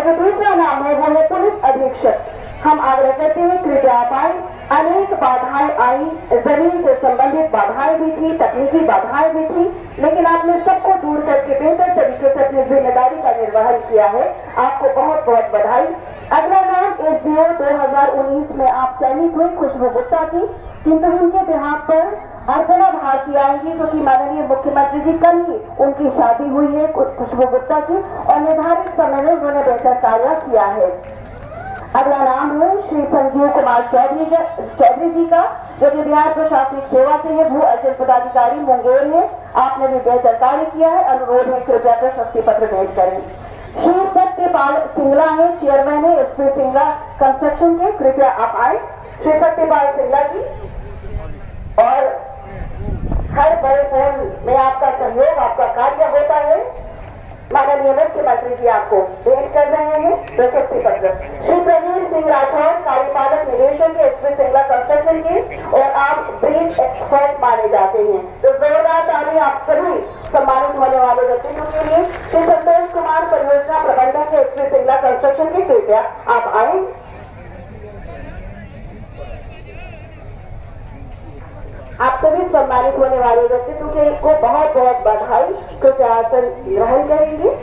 जो दूसरा नाम है वो है पुलिस अधीक्षक। हम आग्रह करते हैं कृपया आप आए। अनेक बाधाएं आई, जमीन से संबंधित बाधाएं भी थी, तकनीकी बाधाएं भी थी, लेकिन आपने सबको दूर करके बेहतर तरीके से अपनी जिम्मेदारी का निर्वहन किया है। आपको बहुत बहुत बधाई। अगला नाम एसडीओ 2019 में आप चयनित हुई खुशबू गुप्ता की, किंतु उनके देहांत पर अर्चना भारती आएंगी, क्योंकि माननीय मुख्यमंत्री जी कल ही उनकी शादी हुई है खुशबू गुप्ता की और निर्धारित समय में उन्होंने बेहतर कार्य किया है। अगला नाम है श्री संजीव कुमार चौधरी जी का, जो कि बिहार प्रशासनिक सेवा से है, भू अर्जन पदाधिकारी मुंगेर है। आपने भी बेहतर कार्य किया है। अनुरोध है कृपया प्रशस्ति पत्र भेंट करें। श्री सत्यपाल सिंगला है, चेयरमैन है एसपी सिंगला कंस्ट्रक्शन के, कृपया आप आए। श्री सत्यपाल सिंगला जी, और हर बड़े फोन में आपका सहयोग, आपका कार्य होता है। माननीय मुख्यमंत्री जी आपको भेंट कर रहे हैं प्रशस्ति पत्र। श्री प्रवीण सिंह राठौर, कार्यपालक निदेशक के एसपी सिंगला कंस्ट्रक्शन के, और आप ब्रिज एक्सपर्ट माने जाते हैं, तो जोरदार ताली आप सभी सम्मानित होने वाले व्यक्तियों के लिए। श्री संतोष कुमार, परियोजना प्रबंधक के एसपी सिंगला कंस्ट्रक्शन के, कृपया आप आए। आप सभी सम्मानित होने वाले व्यक्तित्व को बहुत बहुत बधाई। कृपया आसन ग्रहण करेंगे।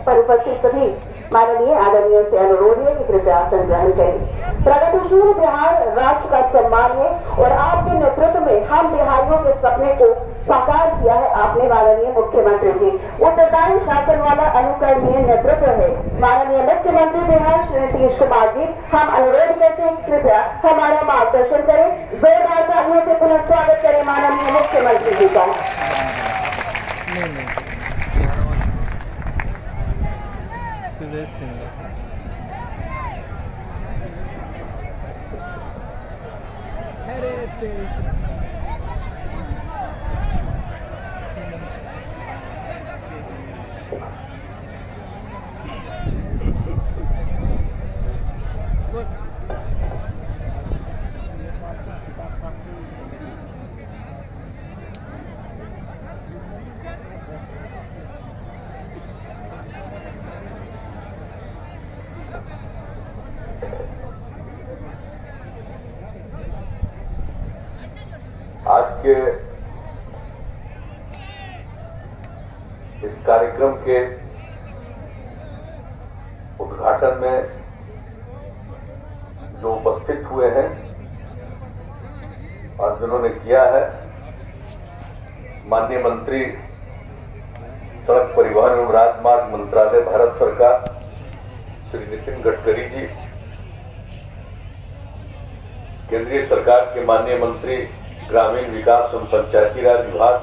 पर उपस्थित सभी माननीय आदरणीय से अनुरोध है कि कृपया आसन ग्रहण करें। प्रगतिशील बिहार राष्ट्र का सम्मान है और आपके नेतृत्व में हम बिहारियों के सपने को साकार किया है आपने माननीय मुख्यमंत्री जी। उत्तरदायी शासन वाला अनुकरणीय नेतृत्व है माननीय मुख्यमंत्री बिहार श्री नीतीश कुमार जी। हम अनुरोध करते हैं कृपया हमारा मार्गदर्शन करें। जोरदार तालियों से पुनः स्वागत करें माननीय मुख्यमंत्री जी का। आज के इस कार्यक्रम के उद्घाटन में जो उपस्थित हुए हैं और जिन्होंने किया है, माननीय मंत्री सड़क परिवहन एवं राजमार्ग मंत्रालय भारत सरकार श्री नितिन गडकरी जी, केंद्रीय सरकार के माननीय मंत्री ग्रामीण विकास एवं पंचायती राज विभाग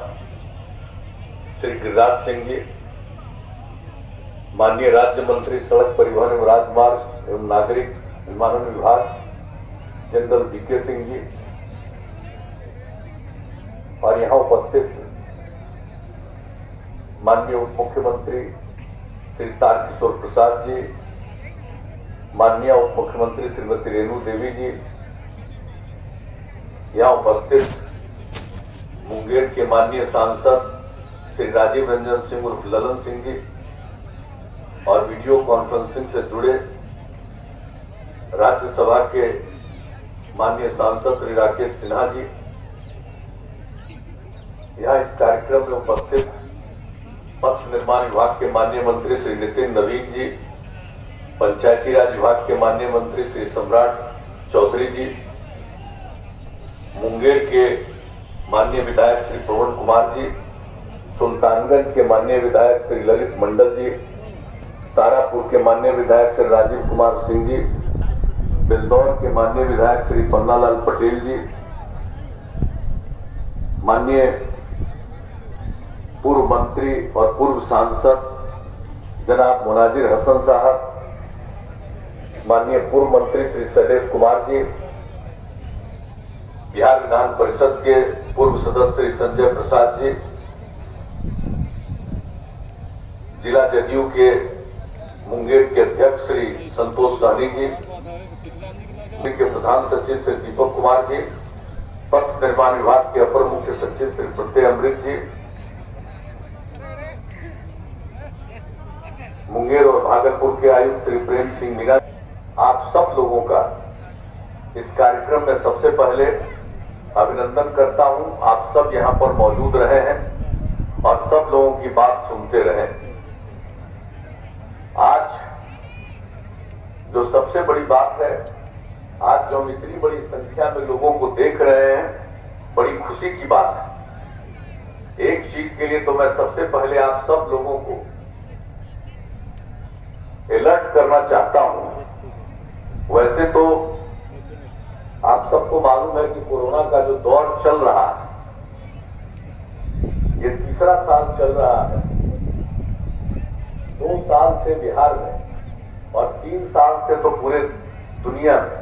श्री गिरिराज सिंह जी, माननीय राज्य मंत्री सड़क परिवहन एवं राजमार्ग एवं नागरिक विमानन विभाग जनरल बीके सिंह जी, और यहां उपस्थित माननीय उप मुख्यमंत्री श्री तारकिशोर प्रसाद जी, माननीय उप मुख्यमंत्री श्रीमती रेणु देवी जी, यहां उपस्थित मुंगेर के माननीय सांसद श्री राजीव रंजन सिंह उर्फ ललन सिंह जी, और वीडियो कॉन्फ्रेंसिंग से जुड़े राज्यसभा के माननीय सांसद श्री राकेश सिन्हा जी, यहां इस कार्यक्रम में उपस्थित पथ निर्माण विभाग के माननीय मंत्री श्री नितिन नवीन जी, पंचायती राज विभाग के माननीय मंत्री श्री सम्राट चौधरी जी, मुंगेर के माननीय विधायक श्री पवन कुमार जी, सुल्तानगंज के माननीय विधायक श्री ललित मंडल जी, तारापुर के माननीय विधायक श्री राजीव कुमार सिंह जी, बिलदौर के माननीय विधायक श्री पन्नालाल पटेल जी, माननीय पूर्व मंत्री और पूर्व सांसद जनाब मुनाजिर हसन साहब, माननीय पूर्व मंत्री श्री शैलेश कुमार जी, बिहार विधान परिषद के पूर्व सदस्य श्री संजय प्रसाद जी, जिला जदयू के मुंगेर के अध्यक्ष श्री संतोष सहनी जी, के प्रधान सचिव श्री दीपक कुमार जी, पथ निर्माण विभाग के अपर मुख्य सचिव श्री प्रत्यय अमृत जी, मुंगेर और भागलपुर के आयुक्त श्री प्रेम सिंह मीणा, आप सब लोगों का इस कार्यक्रम में सबसे पहले अभिनंदन करता हूं। आप सब यहां पर मौजूद रहे हैं और सब लोगों की बात सुनते रहे। आज जो सबसे बड़ी बात है, आज जो हम इतनी बड़ी संख्या में लोगों को देख रहे हैं, बड़ी खुशी की बात है। एक चीज के लिए तो मैं सबसे पहले आप सब लोगों को अलर्ट करना चाहता हूं। वैसे तो आप सबको मालूम है कि कोरोना का जो दौर चल रहा है, ये तीसरा साल चल रहा है। 2 साल से बिहार में और 3 साल से तो पूरे दुनिया में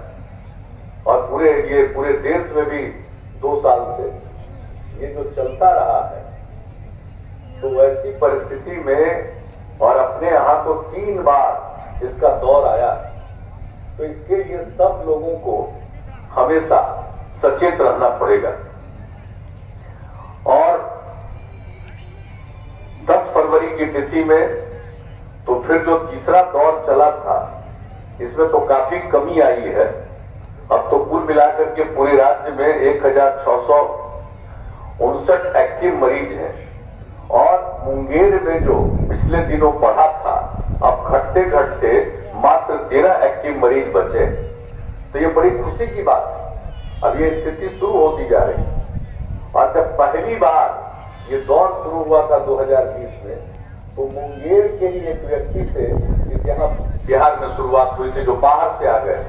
और पूरे देश में भी 2 साल से ये जो चलता रहा है, तो वैसी परिस्थिति में और अपने यहां तो 3 बार इसका दौर आया, तो इसके लिए सब लोगों को हमेशा सचेत रहना पड़ेगा। और 10 फरवरी की तिथि में तो फिर जो तीसरा दौर चला था, इसमें तो काफी कमी आई है। अब तो कुल मिलाकर के पूरे राज्य में 1659 एक्टिव मरीज हैं और मुंगेर में जो पिछले दिनों बढ़ा था, अब घटते घटते मात्र 13 एक्टिव मरीज बचे। तो ये बड़ी खुशी की बात है। अब ये स्थिति शुरू होती जा रही है। और जब पहली बार ये दौर शुरू हुआ था 2020 में, तो मुंगेर के ही एक व्यक्ति से यहाँ बिहार में शुरुआत हुई थी, जो बाहर से आ गए,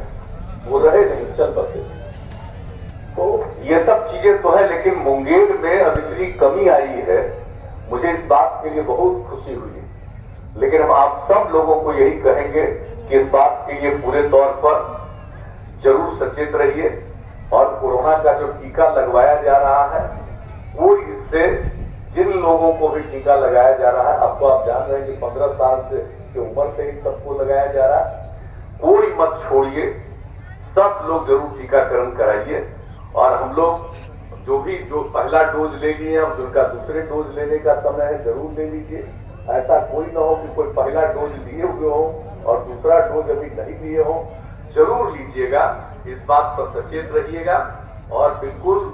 वो रहे नहीं, चल बसे। तो ये सब चीजें तो है, लेकिन मुंगेर में अब इतनी कमी आई है, मुझे इस बात के लिए बहुत खुशी हुई। लेकिन हम आप सब लोगों को यही कहेंगे कि इस बात के लिए पूरे तौर पर जरूर सचेत रहिए। और कोरोना का जो टीका लगवाया जा रहा है, वो इससे जिन लोगों को भी टीका लगाया जा रहा है, अब तो आप जान रहे हैं कि 15 साल से की उम्र से ही सबको लगाया जा रहा है, कोई मत छोड़िए, सब लोग जरूर टीकाकरण कराइए। और हम लोग जो पहला डोज ले लिए, अब जिनका दूसरे डोज लेने का समय है, जरूर ले लीजिए। ऐसा कोई ना हो कि कोई पहला डोज लिए हुए हो और दूसरा डोज अभी नहीं लिए हो, जरूर लीजिएगा। इस बात पर सचेत रहिएगा और बिल्कुल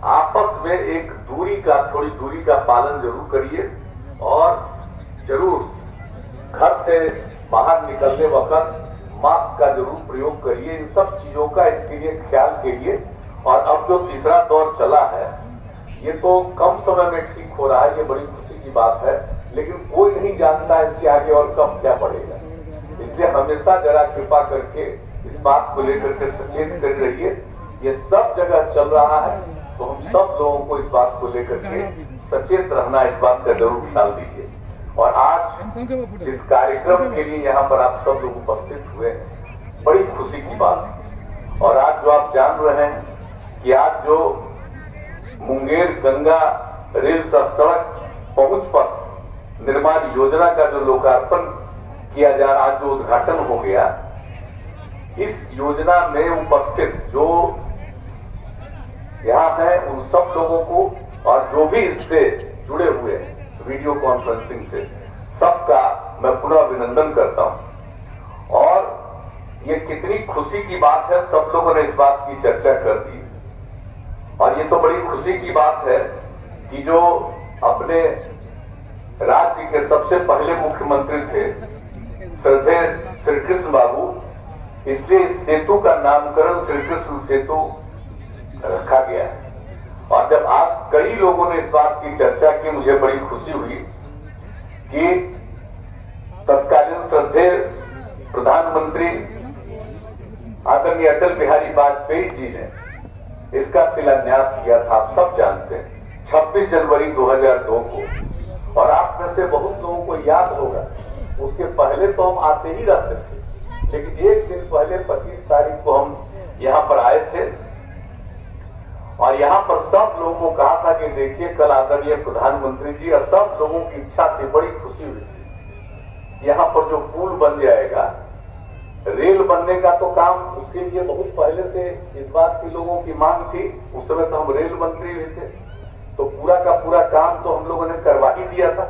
आपस में एक थोड़ी दूरी का पालन जरूर करिए। और जरूर घर से बाहर निकलने वक्त मास्क का जरूर प्रयोग करिए। इन सब चीजों का इसके लिए ख्याल कीजिए। और अब जो तीसरा दौर चला है, ये तो कम समय में ठीक हो रहा है, ये बड़ी खुशी की बात है। लेकिन कोई नहीं जानता है इसके आगे और कब क्या बढ़ेगा, इसलिए हमेशा जरा कृपा करके इस बात को लेकर के सचेत कर रहिए। ये सब जगह चल रहा है, तो हम सब लोगों को इस बात को लेकर के सचेत रहना, इस बात का जरूर ख्याल दीजिए। और आज इस कार्यक्रम के लिए यहाँ पर आप सब लोग उपस्थित हुए हैं, बड़ी खुशी की बात है। और आज जो आप जान रहे हैं कि आज जो मुंगेर गंगा रेल सड़क पहुंच पर निर्माण योजना का जो लोकार्पण किया जा रहा, आज जो उद्घाटन हो गया, इस योजना में उपस्थित जो यहाँ है उन सब लोगों को और जो भी इससे जुड़े हुए हैं वीडियो कॉन्फ्रेंसिंग से, सबका मैं पुनः अभिनंदन करता हूं। और ये कितनी खुशी की बात है, सब लोगों ने इस बात की चर्चा कर दी। और ये तो बड़ी खुशी की बात है कि जो अपने राज्य के सबसे पहले मुख्यमंत्री थे श्रद्धेय श्री कृष्ण बाबू, इसलिए इस सेतु का नामकरण श्री कृष्ण सेतु रखा गया है। और जब आज कई लोगों ने इस बात की चर्चा की, मुझे बड़ी खुशी हुई कि तत्कालीन श्रद्धेय प्रधानमंत्री आदरणीय अटल बिहारी वाजपेयी जी ने इसका शिलान्यास किया था। आप सब जानते हैं 26 जनवरी 2002 को। और आप में से बहुत लोगों को याद होगा, उसके पहले तो हम आते ही रहते थे, लेकिन एक दिन पहले 25 तारीख को हम यहाँ पर आए थे और यहाँ पर सब लोगों को कहा था कि देखिए कल आदरणीय प्रधानमंत्री जी, और सब लोगों की इच्छा थी, बड़ी खुशी हुई थी। यहाँ पर जो पुल बन जाएगा, रेल बनने का तो काम उसके लिए बहुत पहले से इस बात की लोगों की मांग थी। उस समय तो हम रेल मंत्री भी थे, तो पूरा का पूरा काम तो हम लोगों ने करवा ही दिया था,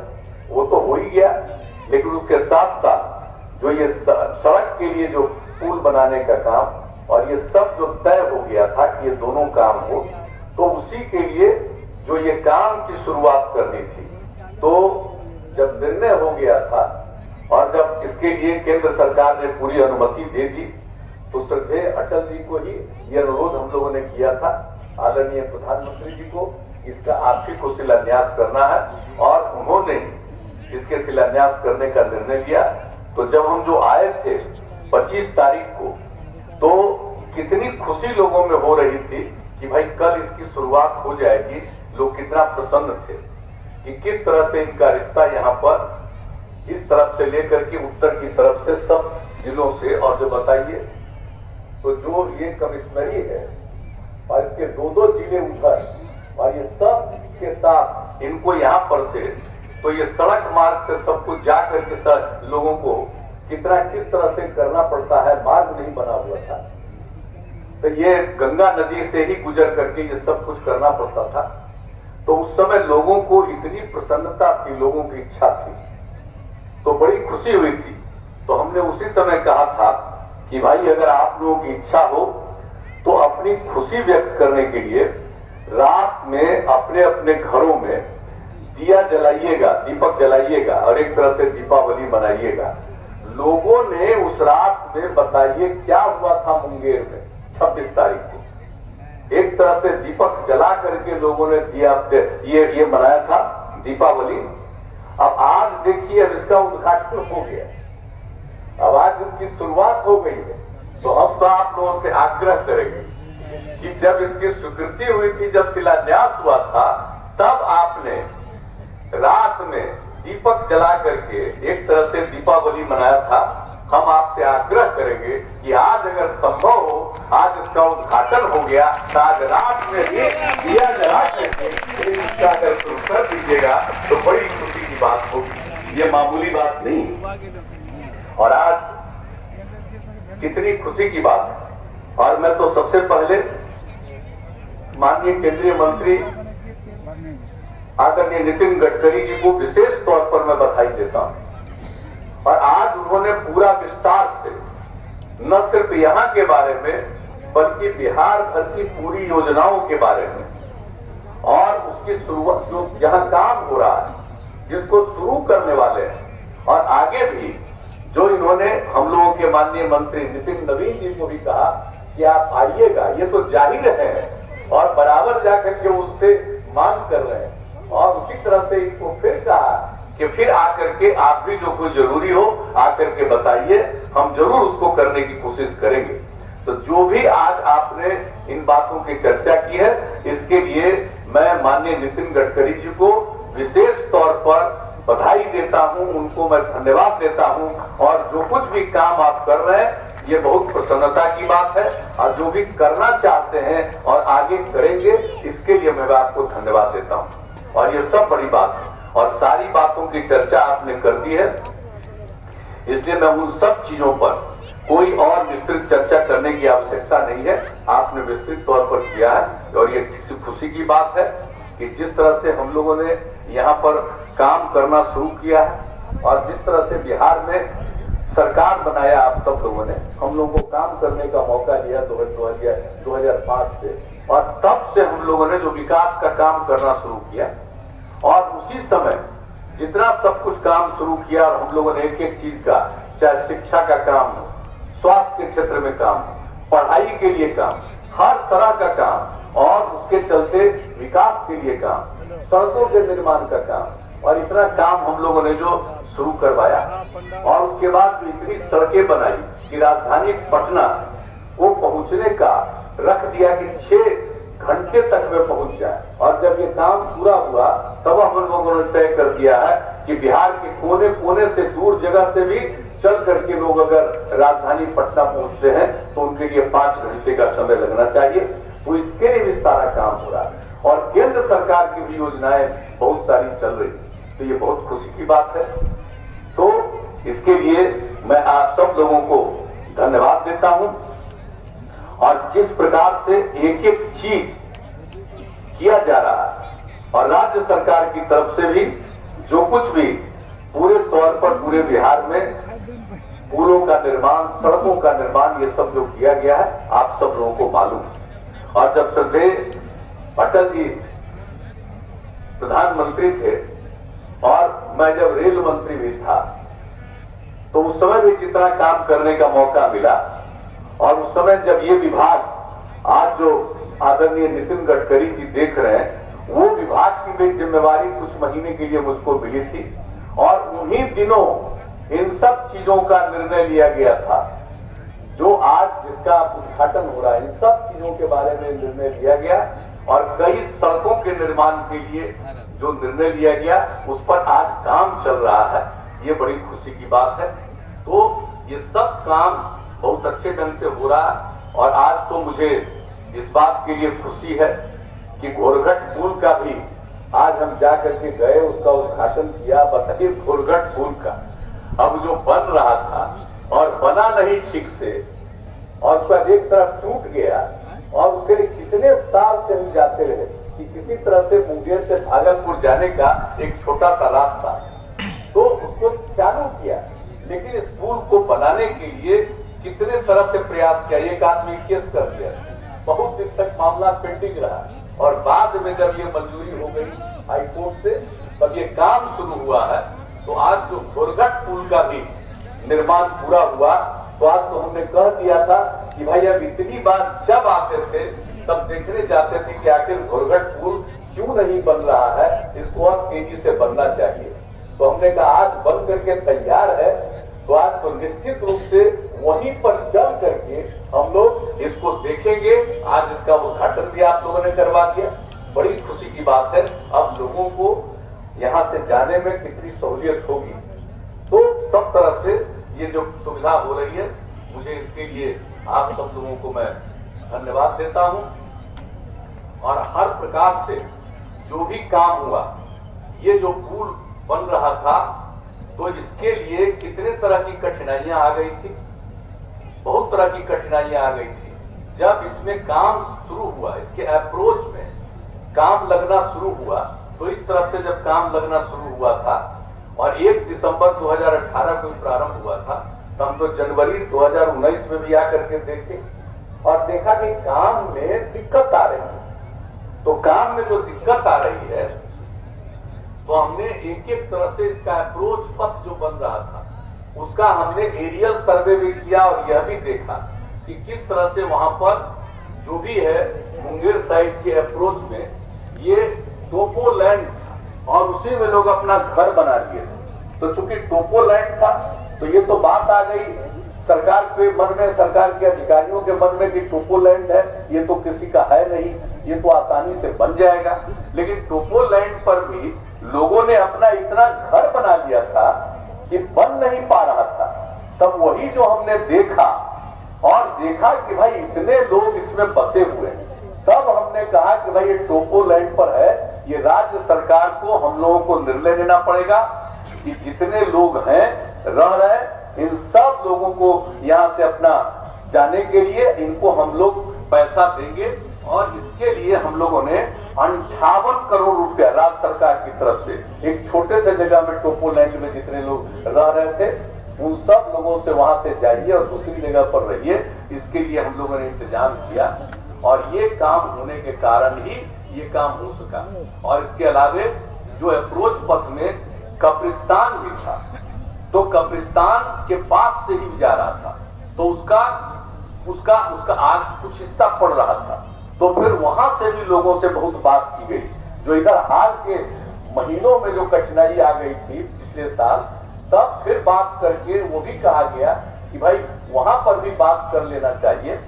वो तो हो ही गया। लेकिन उसके साथ साथ जो ये सड़क के लिए जो पुल बनाने का काम और ये सब जो तय हो गया था कि ये दोनों काम हो, तो उसी के लिए जो ये काम की शुरुआत करनी थी, तो जब निर्णय हो गया था और जब इसके लिए केंद्र सरकार ने पूरी अनुमति दे दी, तो श्रद्धेय अटल जी को ही ये अनुरोध हम लोगों ने किया था, आदरणीय प्रधानमंत्री जी को, इसका आप ही को शिलान्यास करना है, और उन्होंने इसके शिलान्यास करने का निर्णय लिया। तो जब हम जो आए थे 25 तारीख को, तो कितनी खुशी लोगों में हो रही थी कि भाई कल इसकी शुरुआत हो जाएगी। लोग कितना प्रसन्न थे कि किस तरह से इनका रिश्ता यहाँ पर इस तरफ से लेकर के उत्तर की तरफ से सब जिलों से, और जो बताइए तो जो ये कमिश्नरी है और इसके 2-2 जिले उधर, और ये सब के साथ इनको यहाँ पर से, तो ये सड़क मार्ग से सब कुछ जा करके लोगों को किस तरह से करना पड़ता है, मार्ग नहीं बना हुआ था, तो ये गंगा नदी से ही गुजर करके ये सब कुछ करना पड़ता था। तो उस समय लोगों को इतनी प्रसन्नता थी, लोगों की इच्छा थी, तो बड़ी खुशी हुई थी। तो हमने उसी समय कहा था कि भाई अगर आप लोगों की इच्छा हो तो अपनी खुशी व्यक्त करने के लिए रात में अपने अपने घरों में दिया जलाइएगा, दीपक जलाइएगा और एक तरह से दीपावली मनाइएगा। लोगों ने उस रात में बताइए क्या हुआ था मुंगेर में 26 तारीख को, एक तरह से दीपक जला करके लोगों ने दिया ये मनाया था दीपावली। अब आज देखिए, अब इसका उद्घाटन हो गया, अब आज इसकी शुरुआत हो गई है। तो हम तो आप लोगों से आग्रह करेंगे कि जब इसकी स्वीकृति हुई थी, जब शिलान्यास हुआ था, तब आपने रात में दीपक जला करके एक तरह से दीपावली मनाया था। हम आपसे आग्रह करेंगे कि आज अगर संभव हो, आज इसका उद्घाटन हो गया, तो आज रात में भी दिया जला करके इसका अगर शुरू कर दीजिएगा तो बड़ी खुशी की बात होगी, ये मामूली बात नहीं। और आज कितनी खुशी की बात है। और मैं तो सबसे पहले माननीय केंद्रीय मंत्री आदरणीय नितिन गडकरी जी को विशेष तौर पर मैं बधाई देता हूं। और आज उन्होंने पूरा विस्तार से न सिर्फ यहां के बारे में बल्कि बिहार भर की पूरी योजनाओं के बारे में और उसकी शुरुआत जो जहां काम हो रहा है, जिसको शुरू करने वाले हैं, और आगे भी जो इन्होंने हम लोगों के माननीय मंत्री नितिन नवीन जी को भी कहा कि आप आइएगा, ये तो जाहिर है और बराबर जाकर के उससे मांग कर रहे हैं। और उसी तरह से इनको फिर कहा कि फिर आकर के आप भी जो कोई जरूरी हो आकर के बताइए, हम जरूर उसको करने की कोशिश करेंगे। तो जो भी आज आपने इन बातों की चर्चा की है, इसके लिए मैं माननीय नितिन गडकरी जी को विशेष तौर पर बधाई देता हूं, उनको मैं धन्यवाद देता हूं। और जो कुछ भी काम आप कर रहे हैं, ये बहुत प्रसन्नता की बात है, और जो भी करना चाहते हैं और आगे करेंगे, इसके लिए मैं आपको धन्यवाद देता हूं। और ये सब बड़ी बात है, और सारी बातों की चर्चा आपने कर दी है, इसलिए मैं उन सब चीजों पर कोई और विस्तृत चर्चा करने की आवश्यकता नहीं है, आपने विस्तृत तौर पर किया है। और ये खुशी की बात है कि जिस तरह से हम लोगों ने यहाँ पर काम करना शुरू किया है, और जिस तरह से बिहार में सरकार बनाया आप सब लोगों ने, हम लोगों को काम करने का मौका दिया 2005 से, और तब से हम लोगों ने जो विकास का काम करना शुरू किया, और उसी समय जितना सब कुछ काम शुरू किया, और हम लोगों ने एक एक चीज का, चाहे शिक्षा का काम हो, स्वास्थ्य के क्षेत्र में काम हो, पढ़ाई के लिए काम, हर तरह का काम, और उसके चलते विकास के लिए काम, सड़कों के निर्माण का काम, और इतना काम हम लोगों ने जो शुरू करवाया, और उसके बाद जो इतनी सड़कें बनाई कि राजधानी पटना को पहुंचने का रख दिया कि 6 घंटे तक में पहुंच जाए। और जब ये काम पूरा हुआ, तब हम लोगों ने तय कर दिया है कि बिहार के कोने कोने से, दूर जगह से भी चल करके लोग अगर राजधानी पटना पहुंचते हैं तो उनके लिए 5 घंटे का समय लगना चाहिए। तो इसके लिए भी सारा काम हो रहा है, और केंद्र सरकार की भी योजनाएं बहुत सारी चल रही, तो ये बहुत खुशी की बात है। तो इसके लिए मैं आप सब लोगों को धन्यवाद देता हूं। और जिस प्रकार से एक एक चीज किया जा रहा है, और राज्य सरकार की तरफ से भी जो कुछ भी पूरे तौर पर पूरे बिहार में पुलों का निर्माण, सड़कों का निर्माण, ये सब जो किया गया है आप सब लोगों को मालूम है। और जब श्रद्धेय अटल जी प्रधानमंत्री थे और मैं जब रेल मंत्री भी था, तो उस समय भी जितना काम करने का मौका मिला, और उस समय जब ये विभाग आज जो आदरणीय नितिन गडकरी जी देख रहे हैं, वो विभाग की भी जिम्मेवारी कुछ महीने के लिए मुझको मिली थी, और उन्हीं दिनों इन सब चीजों का निर्णय लिया गया था जो आज जिसका उद्घाटन हो रहा है। इन सब चीजों के बारे में निर्णय लिया गया और कई सड़कों के निर्माण के लिए जो निर्णय लिया गया उस पर आज काम चल रहा है। ये बड़ी खुशी की बात है। तो ये सब काम बहुत अच्छे ढंग से हो रहा है। और आज तो मुझे इस बात के लिए खुशी है कि घोरघट पुल का भी आज हम जाकर के गए, उसका उद्घाटन किया। बताइए, घोरघट पुल का अब जो बन रहा था और बना नहीं ठीक से, और उसका एक तरफ टूट गया, और उसके लिए कितने साल से हम जाते रहे कि किसी तरह से मुंगेर से भागलपुर जाने का एक छोटा सा रास्ता, तो उसको चालू किया। लेकिन इस पुल को बनाने के लिए कितने तरह से प्रयास किया। एक आदमी केस कर दिया, बहुत दिन तक मामला पेंडिंग रहा, और बाद में जब ये मंजूरी हो गई हाईकोर्ट से, तब ये काम शुरू हुआ है। तो आज जो घोरघट पुल का भी निर्माण पूरा हुआ, तो आज तो हमने कह दिया था कि भाई अब इतनी बार जब आते थे तब देखने जाते थे कि आखिर घोरघट पुल क्यों नहीं बन रहा है, इसको और तेजी से बनना चाहिए। तो हमने कहा आज बन करके तैयार है, तो आज तो निश्चित रूप से वहीं पर चल करके हम लोग इसको देखेंगे। आज इसका उद्घाटन भी आप लोगों ने करवा दिया, बड़ी खुशी की बात है। अब लोगों को यहां से जाने में कितनी सहूलियत होगी। तो सब तरह से ये जो सुविधा हो रही है, मुझे इसके लिए आप सब लोगों को मैं धन्यवाद देता हूं। और हर प्रकार से जो भी काम हुआ, ये जो पुल बन रहा था, तो इसके लिए कितने तरह की कठिनाइयां आ गई थी, बहुत तरह की कठिनाइयां आ गई थी। जब इसमें काम शुरू हुआ, इसके अप्रोच में काम लगना शुरू हुआ, तो इस तरफ से जब काम लगना शुरू हुआ था और 1 दिसंबर 2018 को प्रारंभ हुआ था, तो हम तो जनवरी 2019 में भी आकर के देखे और देखा कि काम में दिक्कत आ रही है। तो काम में जो दिक्कत आ रही है, तो हमने एक एक तरह से इसका अप्रोच पथ जो बन रहा था, उसका हमने एरियल सर्वे भी किया और यह भी देखा कि किस तरह से वहां पर जो भी है मुंगेर साइड के अप्रोच में ये टोपो लैंड, और उसी में लोग अपना घर बना लिए थे। तो चूंकि टोपो लैंड था, तो ये तो बात आ गई सरकार के मन में, सरकार के अधिकारियों के मन में कि टोपो लैंड है, ये तो किसी का है नहीं, ये तो आसानी से बन जाएगा। लेकिन टोपो लैंड पर भी लोगों ने अपना इतना घर बना लिया था कि बन नहीं पा रहा था। तब वही जो हमने देखा और देखा कि भाई इतने लोग इसमें बसे हुए हैं, तब हमने कहा कि भाई ये टोपो लैंड पर है, ये राज्य सरकार को, हम लोगों को निर्णय लेना पड़ेगा कि जितने लोग हैं रह रहे, इन सब लोगों को यहां से अपना जाने के लिए इनको हम लोग पैसा देंगे। और इसके लिए हम लोगों ने 58 करोड़ रुपया राज्य सरकार की तरफ से एक छोटे से जगह में टोपो लैंड में जितने लोग रह रहे थे, उन सब लोगों से वहां से जाइए और दूसरी जगह पर रहिए, इसके लिए हम लोगों ने इंतजाम किया। और ये काम होने के कारण ही ये काम हो सका। और इसके अलावे जो अप्रोच पथ में कब्रिस्तान भी था, तो कब्रिस्तान के पास से ही जा रहा था, तो उसका आज कुछ हिस्सा पड़ रहा था। तो फिर वहां से भी लोगों से बहुत बात की गई। जो इधर हाल के महीनों में जो कठिनाई आ गई थी पिछले साल, तब फिर बात करके वो भी कहा गया कि भाई वहां पर भी बात कर लेना चाहिए।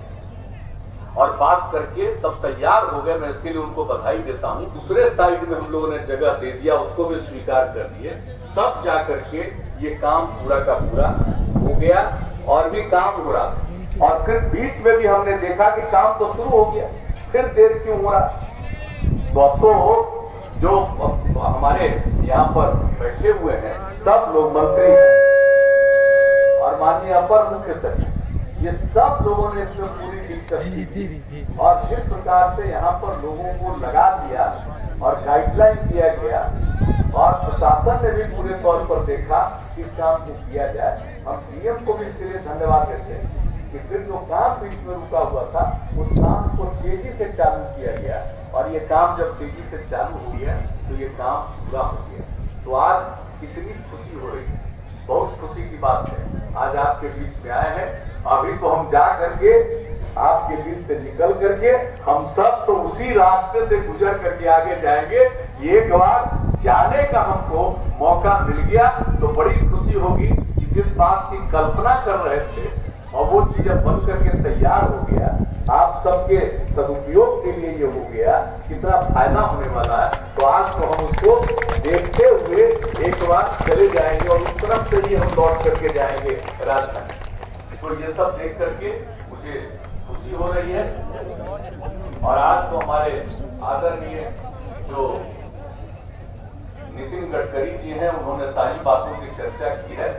और बात करके तब तैयार हो गए। मैं इसके लिए उनको बधाई देता हूं। दूसरे साइड में हम लोगों ने जगह दे दिया, उसको भी स्वीकार कर दिए, तब जाकर के ये काम पूरा का पूरा हो गया और भी काम हो रहा था। और फिर बीच में भी हमने देखा कि काम तो शुरू हो गया, फिर देर क्यों हो रहा। तो अब तो जो हमारे यहाँ पर बैठे हुए हैं सब लोग मंत्री और माननीय अपर मुख्य सचिव, ये सब लोगों ने इसमें पूरी डिस्कस की और जिस प्रकार से यहाँ पर लोगों को लगा दिया और गाइडलाइन दिया गया और प्रशासन ने भी पूरे तौर पर देखा कि इस काम को किया जाए। हम सीएम को भी इसके लिए धन्यवाद देते हैं कि फिर जो काम बीच में रुका हुआ था उस काम को तेजी से चालू किया गया, और ये काम जब तेजी से चालू हो गया तो ये काम पूरा हो गया। तो आज कितनी खुशी हो रही है, बहुत खुशी की बात है। आज आपके बीच में आए हैं, अभी तो हम जा करके आपके बीच से निकल करके हम सब तो उसी रास्ते से गुजर करके आगे जाएंगे। एक बार जाने का हमको मौका मिल गया तो बड़ी खुशी होगी कि जिस बात की कल्पना कर रहे थे और वो चीजें बन करके तैयार हो गया, आप सबके सदुपयोग के लिए ये हो गया, कितना फायदा होने वाला है। तो आज तो हम उसको देखते हुए एक बार चले जाएंगे और उस तरफ से ही हम लौट करके जाएंगे राजधानी। तो ये सब देख करके मुझे खुशी हो रही है। और आज तो हमारे आदरणीय जो नितिन गडकरी जी हैं, उन्होंने सारी बातों की चर्चा की है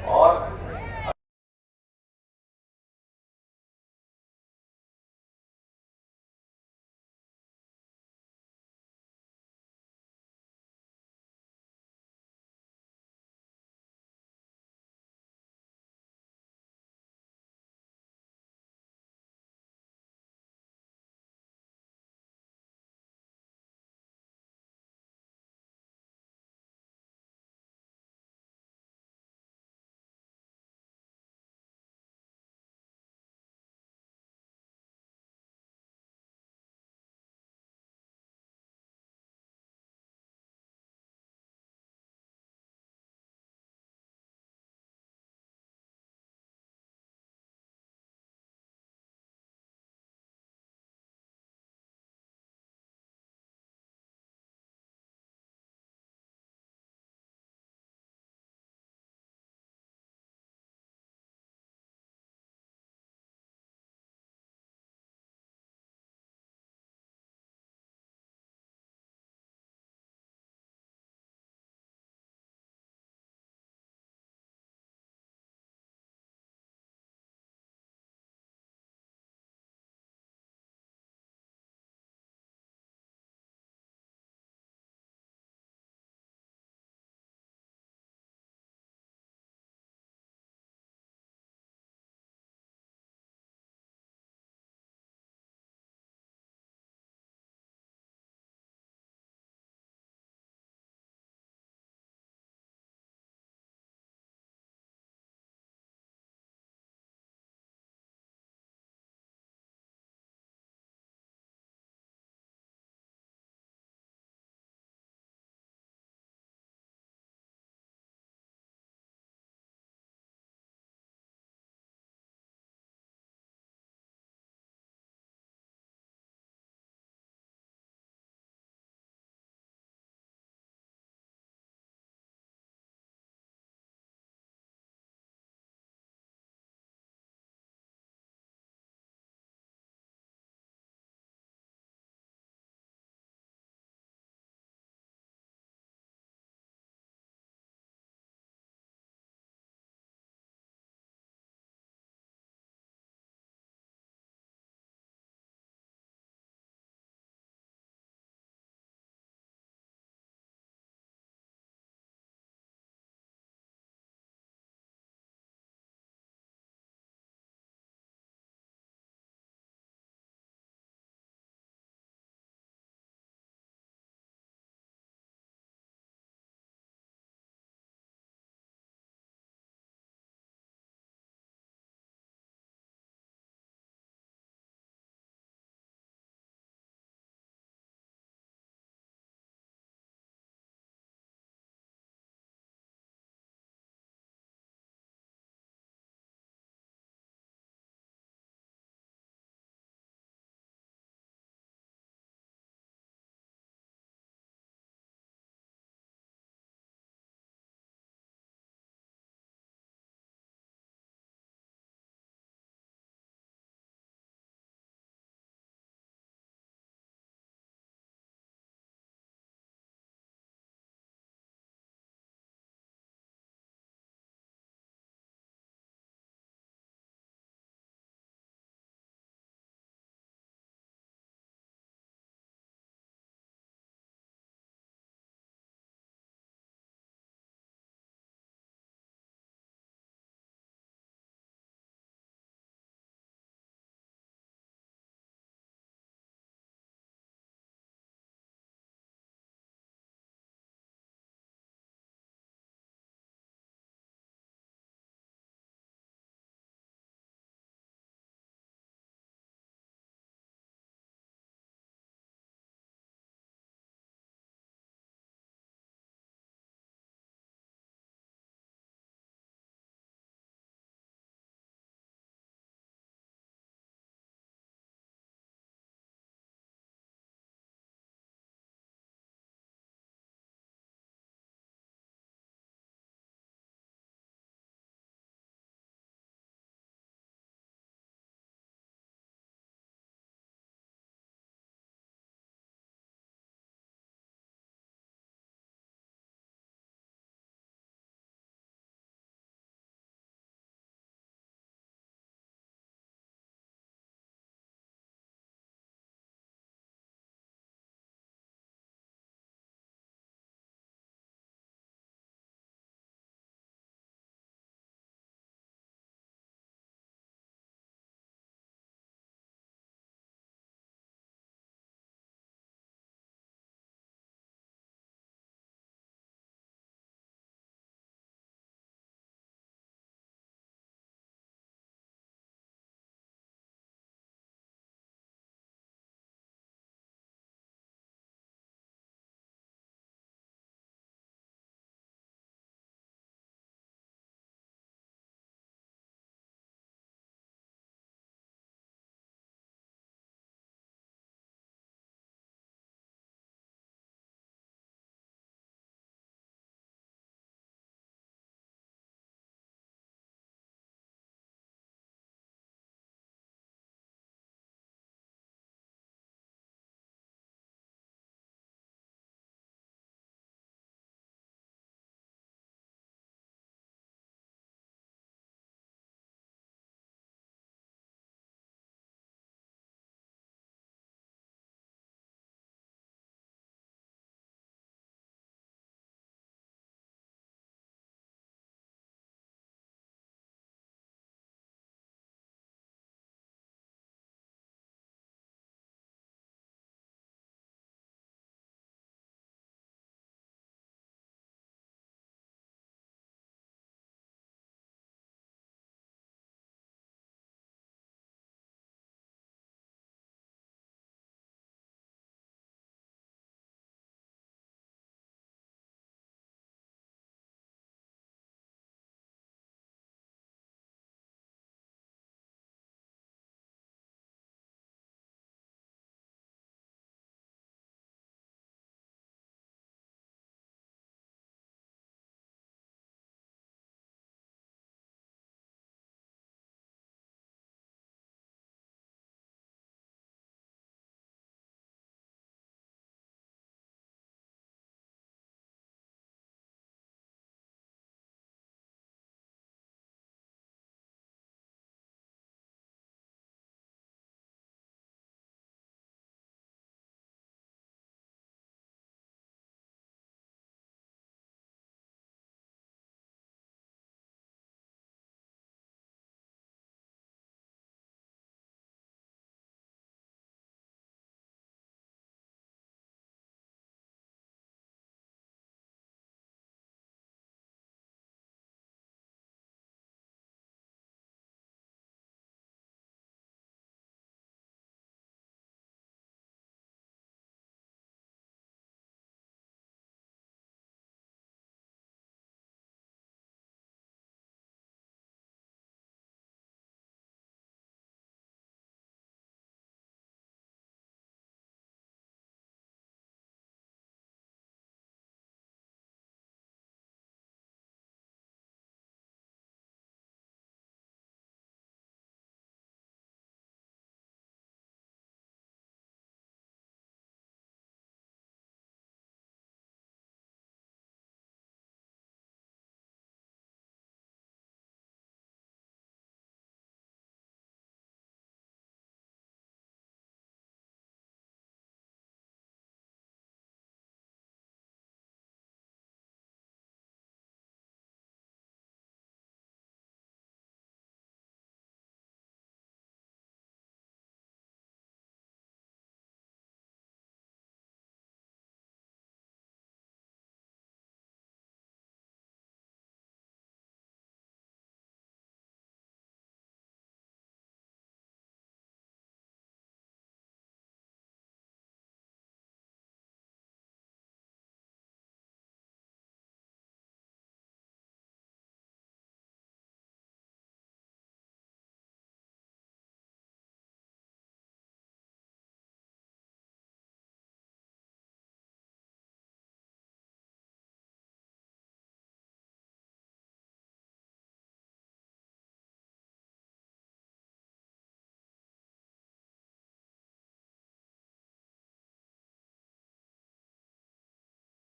और